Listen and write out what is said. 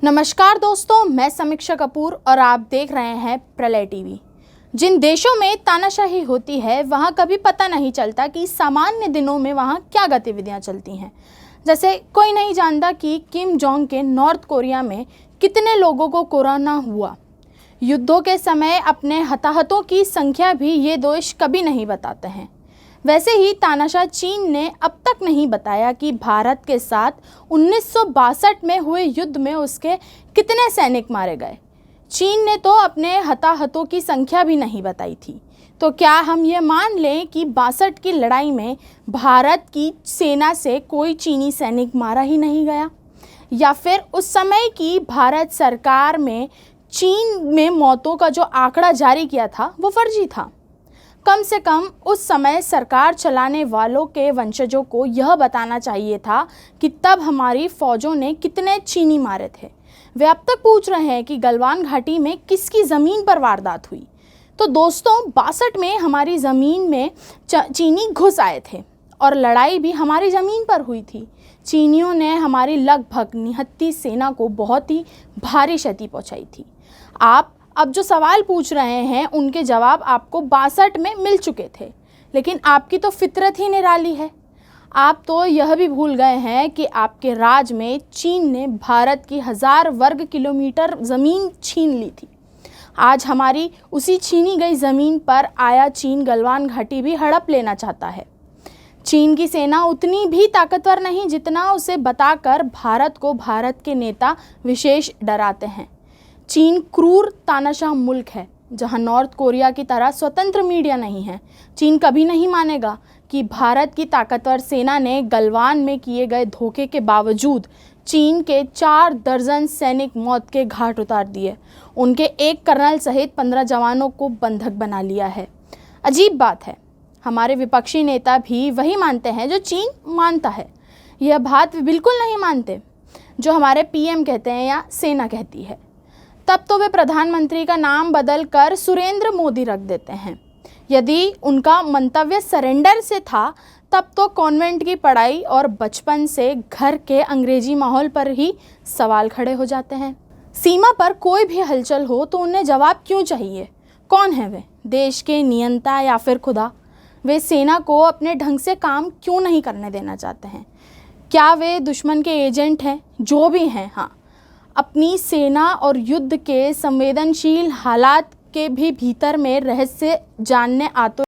नमस्कार दोस्तों, मैं समीक्षा कपूर और आप देख रहे हैं प्रलय टीवी। जिन देशों में तानाशाही होती है वहाँ कभी पता नहीं चलता कि सामान्य दिनों में वहाँ क्या गतिविधियाँ चलती हैं। जैसे कोई नहीं जानता कि किम जोंग के नॉर्थ कोरिया में कितने लोगों को कोरोना हुआ। युद्धों के समय अपने हताहतों की संख्या भी ये देश कभी नहीं बताते हैं। वैसे ही तानाशाह चीन ने अब तक नहीं बताया कि भारत के साथ 1962 में हुए युद्ध में उसके कितने सैनिक मारे गए। चीन ने तो अपने हताहतों की संख्या भी नहीं बताई थी। तो क्या हम ये मान लें कि 62 की लड़ाई में भारत की सेना से कोई चीनी सैनिक मारा ही नहीं गया, या फिर उस समय की भारत सरकार में चीन में मौतों का जो आंकड़ा जारी किया था वो फर्जी था। कम से कम उस समय सरकार चलाने वालों के वंशजों को यह बताना चाहिए था कि तब हमारी फौजों ने कितने चीनी मारे थे। वे अब तक पूछ रहे हैं कि गलवान घाटी में किसकी ज़मीन पर वारदात हुई। तो दोस्तों, 62 में हमारी ज़मीन में चीनी घुस आए थे और लड़ाई भी हमारी ज़मीन पर हुई थी। चीनियों ने हमारी लगभग निहत्ती सेना को बहुत ही भारी क्षति पहुंचाई थी। आप अब जो सवाल पूछ रहे हैं उनके जवाब आपको 62 में मिल चुके थे, लेकिन आपकी तो फितरत ही निराली है। आप तो यह भी भूल गए हैं कि आपके राज में चीन ने भारत की 1000 वर्ग किलोमीटर ज़मीन छीन ली थी। आज हमारी उसी छीनी गई ज़मीन पर आया चीन गलवान घाटी भी हड़प लेना चाहता है। चीन की सेना उतनी भी ताकतवर नहीं जितना उसे बताकर भारत को भारत के नेता विशेष डराते हैं। चीन क्रूर तानाशाह मुल्क है जहां नॉर्थ कोरिया की तरह स्वतंत्र मीडिया नहीं है। चीन कभी नहीं मानेगा कि भारत की ताकतवर सेना ने गलवान में किए गए धोखे के बावजूद चीन के 4 दर्जन सैनिक मौत के घाट उतार दिए। उनके एक कर्नल सहित 15 जवानों को बंधक बना लिया है। अजीब बात है, हमारे विपक्षी नेता भी वही मानते हैं जो चीन मानता है। यह बात वे बिल्कुल नहीं मानते जो हमारे पीएम कहते हैं या सेना कहती है। तब तो वे प्रधानमंत्री का नाम बदलकर सुरेंद्र मोदी रख देते हैं। यदि उनका मंतव्य सरेंडर से था तब तो कॉन्वेंट की पढ़ाई और बचपन से घर के अंग्रेजी माहौल पर ही सवाल खड़े हो जाते हैं। सीमा पर कोई भी हलचल हो तो उन्हें जवाब क्यों चाहिए? कौन है वे? देश के नियंता या फिर खुदा? वे सेना को अपने ढंग से काम क्यों नहीं करने देना चाहते हैं? क्या वे दुश्मन के एजेंट हैं? जो भी हैं, हाँ, अपनी सेना और युद्ध के संवेदनशील हालात के भी भीतर में रहस्य जानने आते